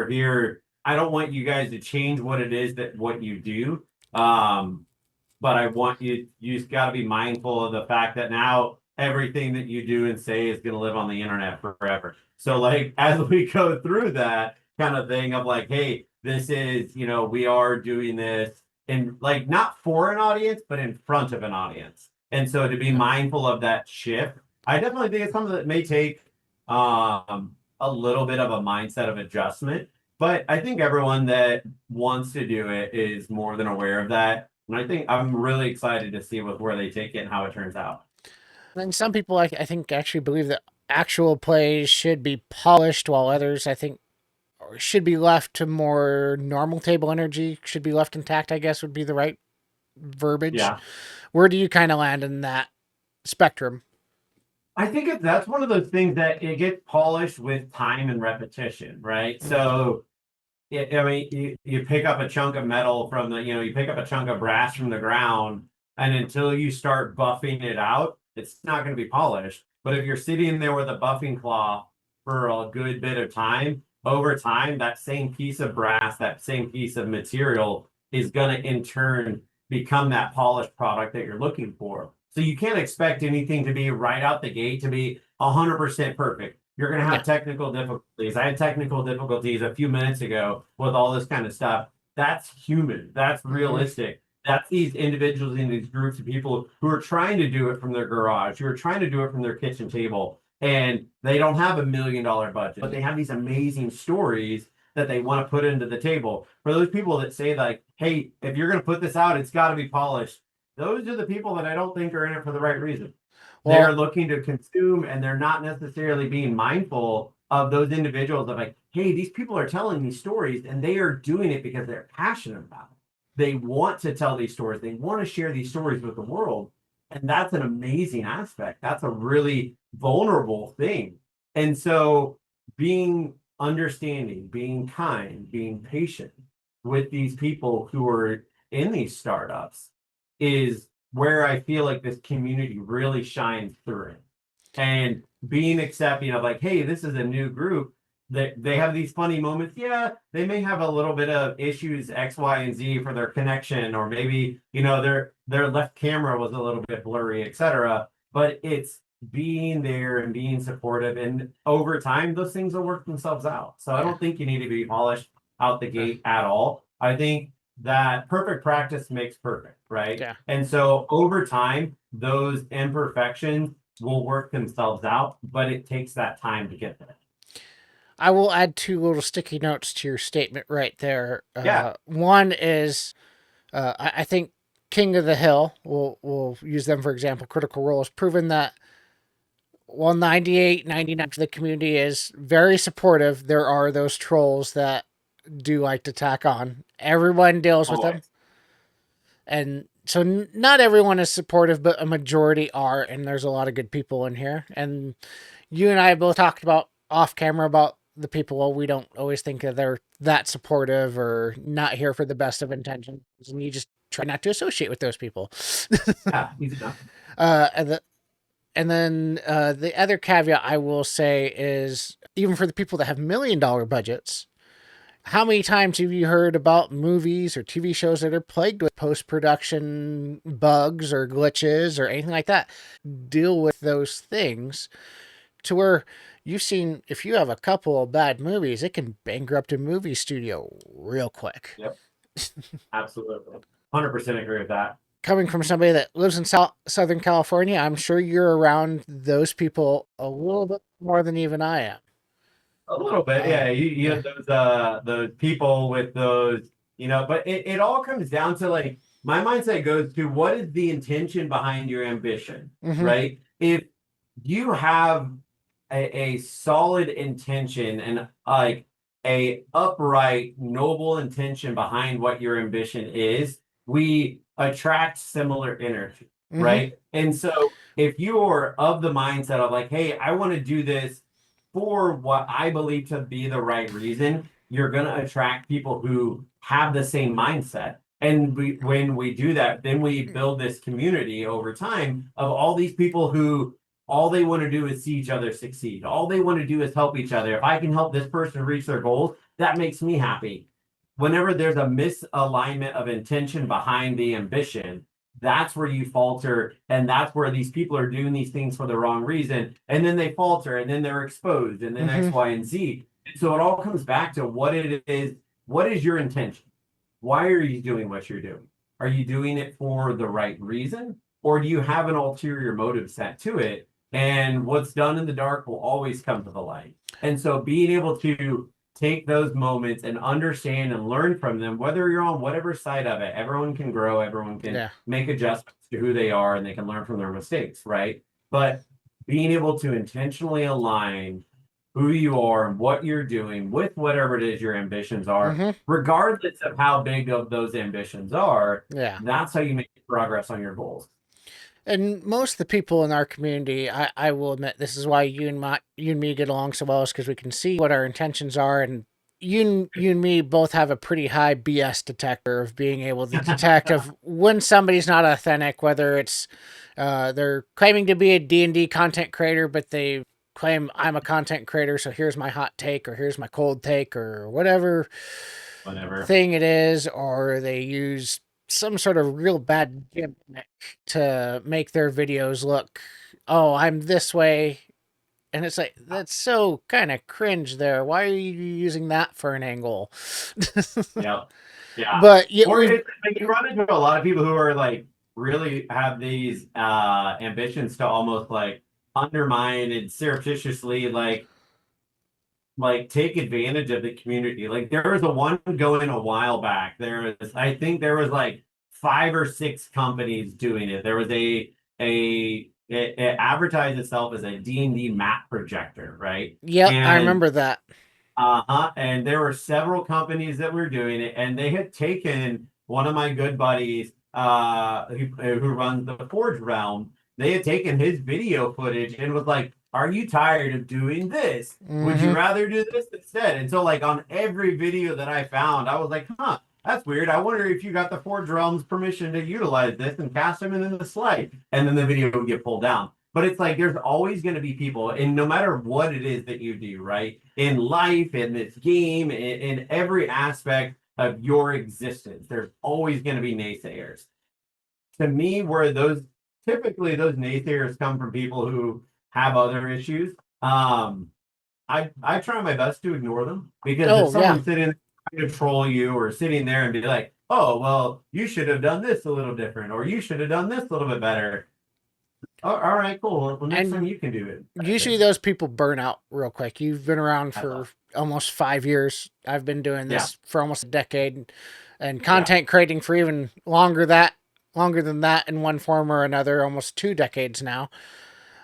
here. I don't want you guys to change what it is that what you do. But I want you just got to be mindful of the fact that now everything that you do and say is going to live on the internet forever. So like as we go through that kind of thing of like, hey, this is, we are doing this in like not for an audience, but in front of an audience. And so to be mindful of that shift, I definitely think it's something that may take a little bit of a mindset of adjustment. But I think everyone that wants to do it is more than aware of that. And I think I'm really excited to see where they take it and how it turns out. And some people, I think, actually believe that actual plays should be polished, while others, I think, should be left to more normal table energy, should be left intact, I guess would be the right verbiage. Yeah. Where do you kind of land in that spectrum? I think that's one of those things that it gets polished with time and repetition, right? So I mean, you pick up a chunk of metal from you pick up a chunk of brass from the ground, and until you start buffing it out, it's not going to be polished. But if you're sitting there with a buffing claw for a good bit of time, over time, that same piece of brass, that same piece of material is going to in turn become that polished product that you're looking for. So you can't expect anything to be right out the gate to be 100% perfect. You're going to Yeah. have technical difficulties. I had technical difficulties a few minutes ago with all this kind of stuff. That's human. That's Mm-hmm. realistic. That's these individuals in these groups of people who are trying to do it from their garage, who are trying to do it from their kitchen table, and they don't have $1 million budget, but they have these amazing stories that they want to put into the table. For those people that say like, "Hey, if you're going to put this out, it's got to be polished," those are the people that I don't think are in it for the right reason. They're Well, looking to consume and they're not necessarily being mindful of those individuals of like, hey, these people are telling these stories and they are doing it because they're passionate about it. They want to tell these stories, they want to share these stories with the world. And that's an amazing aspect. That's a really vulnerable thing. And so being understanding, being kind, being patient with these people who are in these startups is where I feel like this community really shines through. And being accepting of like, hey, this is a new group that they have these funny moments. Yeah, they may have a little bit of issues X, Y, and Z for their connection, or maybe their left camera was a little bit blurry, etc. But it's being there and being supportive, and over time, those things will work themselves out. So I yeah. don't think you need to be polished. out the gate at all. I think that perfect practice makes perfect, right? Yeah. And so over time, those imperfections will work themselves out, but it takes that time to get there. I will add two little sticky notes to your statement right there. Yeah. One is, I think King of the Hill, we'll use them for example. Critical Role has proven that while 98, 99 of the community is very supportive, there are those trolls that do like to tack on. Everyone deals with them. Always. And so not everyone is supportive, but a majority are, and there's a lot of good people in here. And you and I both talked about off camera about the people. Well, we don't always think that they're that supportive or not here for the best of intentions, and you just try not to associate with those people. Yeah, easy enough. And then the other caveat I will say is even for the people that have $1 million budgets, how many times have you heard about movies or TV shows that are plagued with post-production bugs or glitches or anything like that? Deal with those things to where you've seen, if you have a couple of bad movies, it can bankrupt a movie studio real quick. Yep. Absolutely. 100% agree with that. Coming from somebody that lives in Southern California, I'm sure you're around those people a little bit more than even I am. A little bit, yeah. You have those people with those, but it all comes down to like my mindset goes to what is the intention behind your ambition, right? If you have a solid intention and like a upright, noble intention behind what your ambition is, we attract similar energy, right? And so if you are of the mindset of like, hey, I want to do this for what I believe to be the right reason, you're going to attract people who have the same mindset. And when we do that, then we build this community over time of all these people who all they want to do is see each other succeed. All they want to do is help each other. If I can help this person reach their goals, that makes me happy. Whenever there's a misalignment of intention behind the ambition, that's where you falter. And that's where these people are doing these things for the wrong reason. And then they falter and then they're exposed and then X, Y, and Z. So it all comes back to what it is. What is your intention? Why are you doing what you're doing? Are you doing it for the right reason? Or do you have an ulterior motive set to it? And what's done in the dark will always come to the light. And so being able to take those moments and understand and learn from them, whether you're on whatever side of it, everyone can grow, everyone can make adjustments to who they are, and they can learn from their mistakes, right? But being able to intentionally align who you are and what you're doing with whatever it is your ambitions are, regardless of how big of those ambitions are, that's how you make progress on your goals. And most of the people in our community, I will admit, this is why you and me get along so well, is because we can see what our intentions are, and you and me both have a pretty high BS detector of being able to detect of when somebody's not authentic, whether it's they're claiming to be a D&D content creator, but they claim I'm a content creator, so here's my hot take, or here's my cold take, or whatever thing it is, or they use some sort of real bad gimmick to make their videos look, oh, I'm this way. And it's like, that's so kind of cringe there. Why are you using that for an angle? Yeah. Yeah. But you run into a lot of people who are like really have these ambitions to almost like undermine and surreptitiously like take advantage of the community. Like there was a one going a while back. I think there was like 5 or 6 companies doing it. There was it advertised itself as a D&D map projector, right? Yep, I remember that. And there were several companies that were doing it, and they had taken one of my good buddies, who runs the Forge Realm. They had taken his video footage and was like, "Are you tired of doing this? Would you rather do this instead?" And so, like on every video that I found, I was like, "Huh, that's weird. I wonder if you got the Forge Realm's permission to utilize this and cast him in the slide." And then the video would get pulled down. But it's like there's always going to be people, and no matter what it is that you do, right? In life, in this game, in every aspect of your existence, there's always going to be naysayers. To me, where typically those naysayers come from people who have other issues, I try my best to ignore them, because if someone's sitting control you or sitting there and be like, oh, well, you should have done this a little different, or you should have done this a little bit better. Oh, all right, cool. Well, next time And you can do it usually better. those people burn out real quick. You've been around That's for all. almost 5 years. I've been doing Yeah, this for almost a decade, and yeah. content creating for even longer than that in one form or another, almost 2 decades now.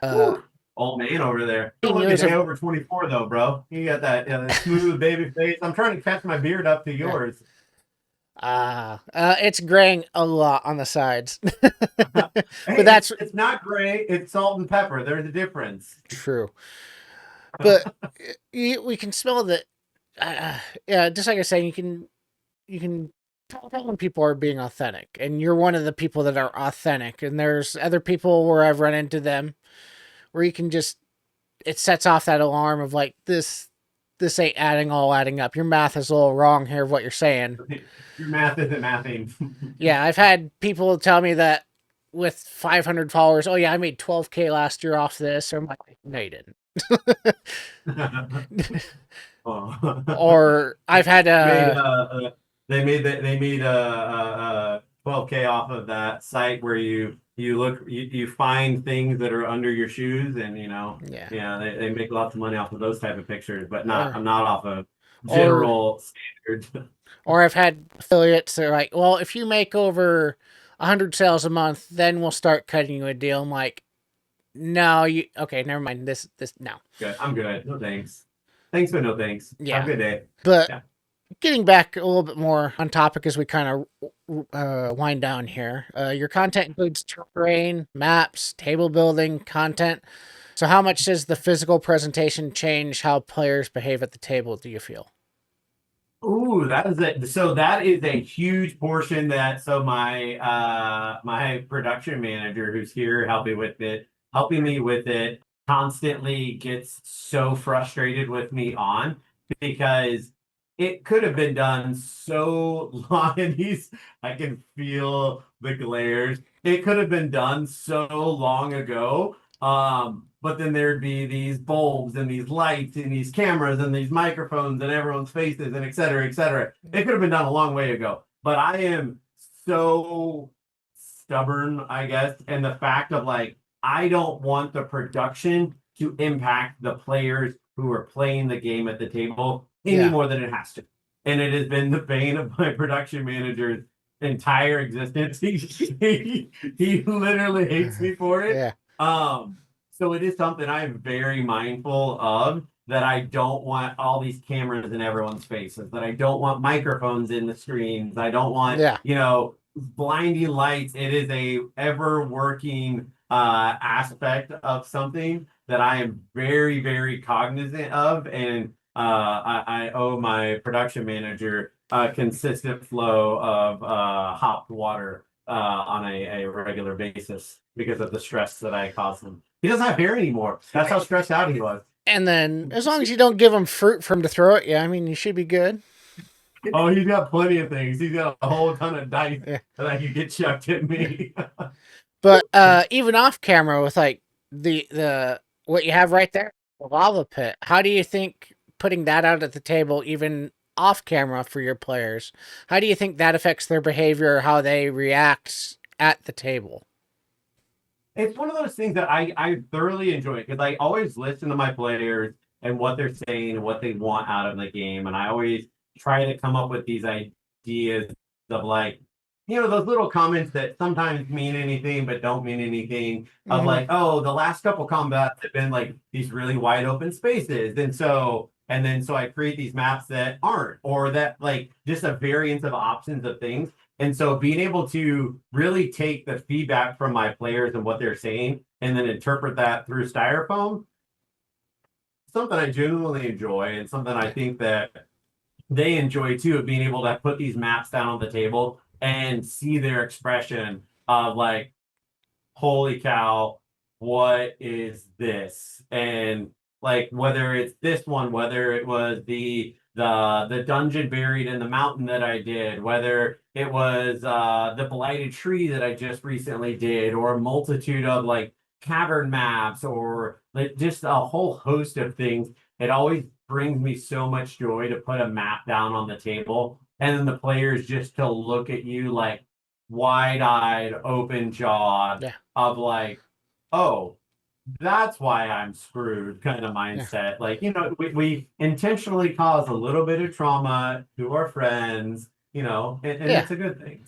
Uh, Whew. Old man over there. You look a years day of over 24 though, bro. You got that smooth baby face. I'm trying to catch my beard up to yeah. yours. It's graying a lot on the sides, but Hey, that's it's not gray. It's salt and pepper. There's a difference. true. But we can smell that. Yeah, just like I was saying, you can tell when people are being authentic, and you're one of the people that are authentic. And there's other people where I've run into them where you can just it sets off that alarm of like this ain't adding up. Your math is a little wrong here of what you're saying. Your math isn't mathing. Yeah, I've had people tell me that with 500 followers, oh yeah, I made 12K last year off this. Or I'm like, no, you didn't. Oh. Or I've had made they made 12K off of that site where you find things that are under your shoes, and yeah, they make lots of money off of those type of pictures, but or not off of or general standards. or I've had affiliates that are like, well, if you make over 100 sales a month, then we'll start cutting you a deal. I'm like, no, you okay? Never mind. This no. Good. I'm good. No thanks. Thanks, but no thanks. Have a Yeah, good day. but Yeah. getting back a little bit more on topic as we kind of wind down here. Your content includes terrain, maps, table building, content. So, how much does the physical presentation change how players behave at the table? Do you feel? Ooh, that is it. So that is a huge portion that so my production manager who's here helping me with it constantly gets so frustrated with me on because it could have been done so long and I can feel the glares. It could have been done so long ago. But then there'd be these bulbs and these lights and these cameras and these microphones and everyone's faces and et cetera, et cetera. It could have been done a long way ago. But I am so stubborn, I guess, and the fact of like I don't want the production to impact the players who are playing the game at the table any Yeah. more than it has to. And it has been the bane of my production manager's entire existence. He literally hates me for it. Yeah. Um, so it is something I'm very mindful of, that I don't want all these cameras in everyone's faces, that I don't want microphones in the screens. I don't want, Yeah. blinding lights. It is a ever working aspect of something that I am very, very cognizant of. And I owe my production manager a consistent flow of hopped water on a regular basis because of the stress that I cause him. He doesn't have hair anymore. That's how stressed out he was. And then, as long as you don't give him fruit for him to throw at you, I mean, you should be good. Oh, he's got plenty of things. He's got a whole ton of dice Yeah. that I could get chucked at me. But even off camera, with like the what you have right there, the lava pit. How do you think putting that out at the table, even off camera for your players, how do you think that affects their behavior, or how they react at the table? It's one of those things that I thoroughly enjoy because I always listen to my players and what they're saying and what they want out of the game. And I always try to come up with these ideas of like, those little comments that sometimes mean anything but don't mean anything, of Mm-hmm. like, oh, the last couple combats have been like these really wide open spaces. And so I create these maps that aren't, or that like just a variance of options of things. And so being able to really take the feedback from my players and what they're saying and then interpret that through styrofoam, something I genuinely enjoy and something I Yeah. think that they enjoy too, of being able to put these maps down on the table and see their expression of like, holy cow, what is this? And like whether it's this one, whether it was the dungeon buried in the mountain that I did, whether it was the blighted tree that I just recently did, or a multitude of like cavern maps, or like just a whole host of things. It always brings me so much joy to put a map down on the table and then the players just to look at you like wide-eyed, open-jawed Yeah. of like, oh, that's why I'm screwed kind of Yeah. mindset. Like, we intentionally cause a little bit of trauma to our friends, and Yeah. it's a good thing.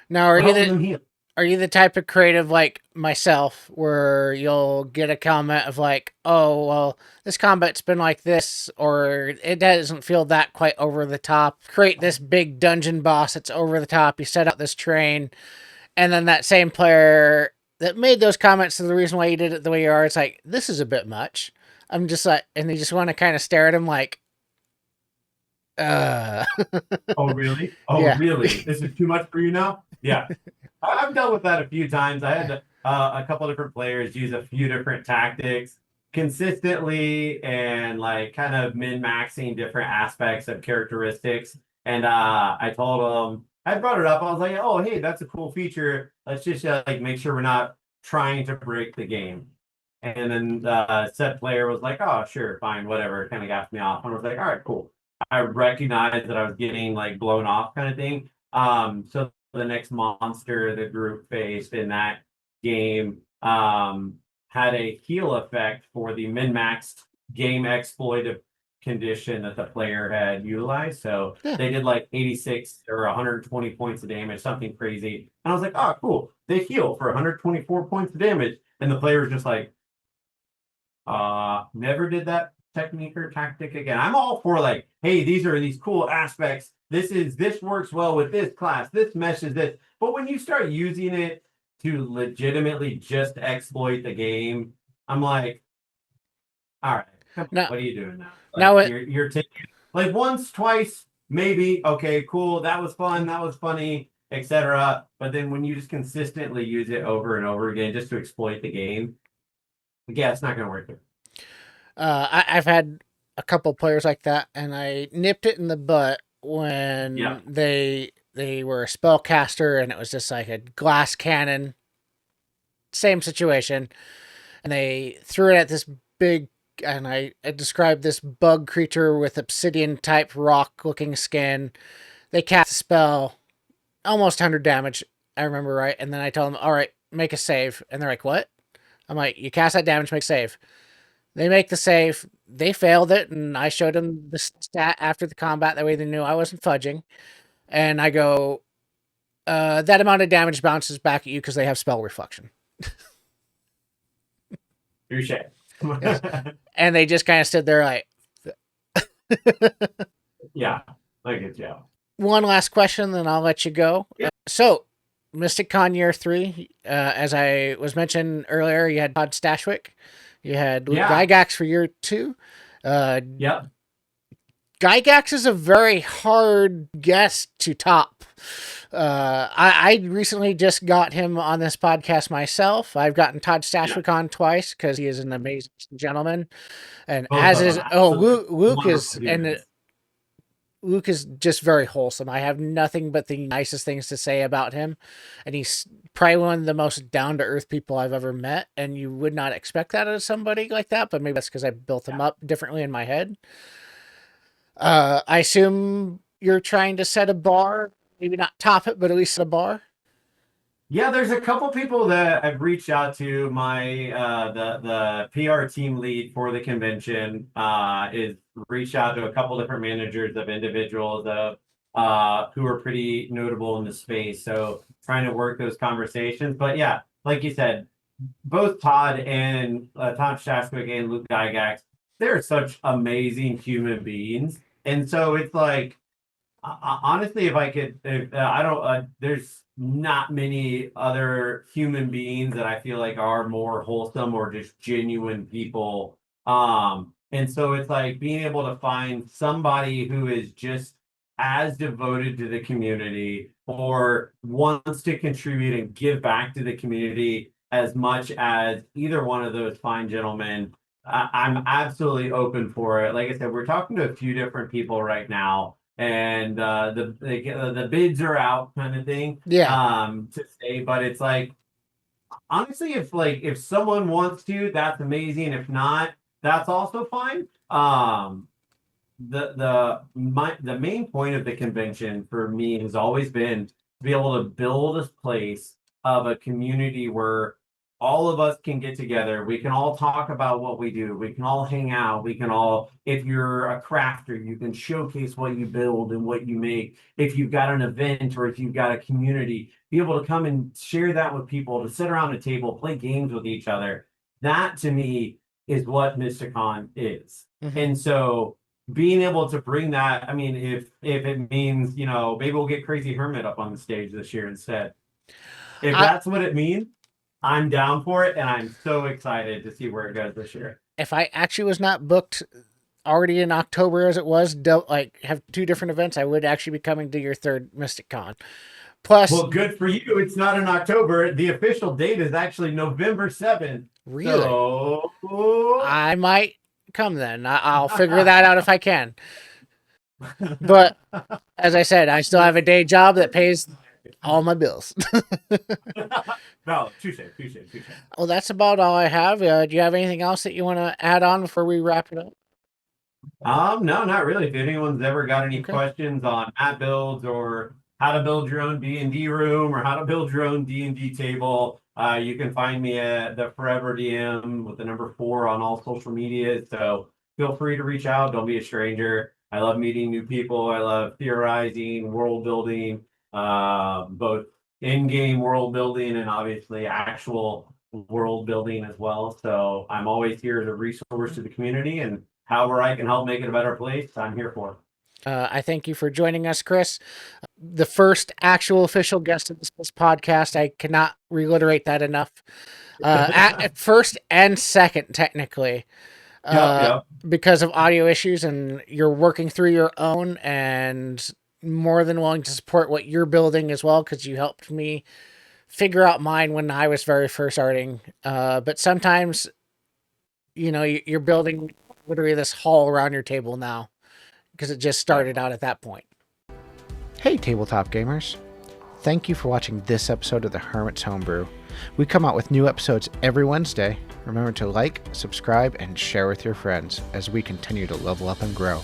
Now, We're helping them heal. are you the type of creative like myself where you'll get a comment of like, oh, well, this combat's been like this, or it doesn't feel that quite over the top. Create this big dungeon boss that's over the top. You set out this train, and then that same player that made those comments to the reason why you did it the way you are, it's like, this is a bit much. I'm just like, and they just want to kind of stare at him like, uh, Oh, really? Oh, yeah, really? This is too much for you now? Yeah. I've dealt with that a few times. I had a couple different players use a few different tactics consistently and like kind of min-maxing different aspects of characteristics. And I told them, I brought it up. I was like, oh, hey, that's a cool feature. Let's just like make sure we're not trying to break the game. And then the said player was like, oh, sure, fine, whatever. Kind of got me off. And I was like, all right, cool. I recognized that I was getting like blown off kind of thing. So the next monster the group faced in that game had a heal effect for the min-maxed game exploitive condition that the player had utilized. So yeah. they did like 86 or 120 points of damage, something crazy. And I was like, oh, cool. They heal for 124 points of damage. And the player was just like, never did that technique or tactic again. I'm all for like, hey, these are these cool aspects. This works well with this class. This meshes this. But when you start using it to legitimately just exploit the game, I'm like, all right, come on, Now, what are you doing now? Like now it, you're taking like once, twice, maybe, okay, cool, that was fun, that was funny, etc. But then when you just consistently use it over and over again just to exploit the game, yeah, it's not gonna work. I've had a couple players like that, and I nipped it in the butt Yeah. when they were a spellcaster, and it was just like a glass cannon, same situation, and they threw it at this big. And I described this bug creature with obsidian type rock looking skin. They cast a spell, almost 100 damage, I remember right. And then I told them, all right, make a save. And they're like, what? I'm like, you cast that damage, make a save. They make the save. They failed it, and I showed them the stat after the combat. That way they knew I wasn't fudging. And I go, that amount of damage bounces back at you because they have spell reflection. Touche. Yes. And they just kind of stood there like, Yeah, I get you. one last question, then I'll let you go. Yeah. So, Mystic Con Year 3, as I was mentioned earlier, you had Todd Stashwick. You had Luke Gygax for Year 2. Yep. Gygax is a very hard guest to top. I recently just got him on this podcast myself. I've gotten Todd Stashwick on twice because he is an amazing gentleman, and as is Luke is, and Luke is just very wholesome. I have nothing but the nicest things to say about him, and he's probably one of the most down to earth people I've ever met. And you would not expect that of somebody like that, but maybe that's because I built him up differently in my head. I assume you're trying to set a bar, maybe not top it, but at least set a bar. Yeah, there's a couple people that I've reached out to. My the PR team lead for the convention is reached out to a couple different managers of individuals who are pretty notable in the space. So trying to work those conversations. But yeah, like you said, both Todd Stashwick and Luke Gygax, they're such amazing human beings. And so it's like, honestly, if I could, if, I don't, there's not many other human beings that I feel like are more wholesome or just genuine people. And so it's like being able to find somebody who is just as devoted to the community or wants to contribute and give back to the community as much as either one of those fine gentlemen. I'm absolutely open for it. Like I said, we're talking to a few different people right now, and the bids are out, kind of thing. Yeah. To say, but it's like honestly, if someone wants to, that's amazing. If not, that's also fine. the main point of the convention for me has always been to be able to build a place of a community where all of us can get together. We can all talk about what we do. We can all hang out. We can all, if you're a crafter, you can showcase what you build and what you make. If you've got an event or if you've got a community, be able to come and share that with people, to sit around a table, play games with each other. That to me is what Mysticon is. Mhm. And so being able to bring that, I mean, if it means, maybe we'll get Crazy Hermit up on the stage this year instead. If I, that's what it means, I'm down for it, and I'm so excited to see where it goes this year. if I actually was not booked already in October as it was, like have two different events, I would actually be coming to your third Mystic Con. Plus, Well, good for you. It's not in October. The official date is actually November 7th. really, So I might come then. I'll figure that out if I can. But as I said, I still have a day job that pays all my bills. No, touche. Well, that's about all I have. Do you have anything else that you want to add on before we wrap it up? No, not really. If anyone's ever got any Okay. questions on map builds or how to build your own D&D room or how to build your own D&D table, you can find me at The4EverDM with the number 4 on all social media. So feel free to reach out. Don't be a stranger. I love meeting new people. I love theorizing, world building, both in-game world building and obviously actual world building as well. So I'm always here as a resource to the community, and however I can help make it a better place, I'm here for. I thank you for joining us, Chris. The first actual official guest of this podcast. I cannot reiterate that enough. At first and second, technically, Yep. because of audio issues, and you're working through your own, and more than willing to support what you're building as well, because you helped me figure out mine when I was very first starting. But sometimes, you're building literally this hall around your table now because it just started out at that point. Hey, tabletop gamers. Thank you for watching this episode of the Hermit's Homebrew. We come out with new episodes every Wednesday. Remember to like, subscribe, and share with your friends as we continue to level up and grow.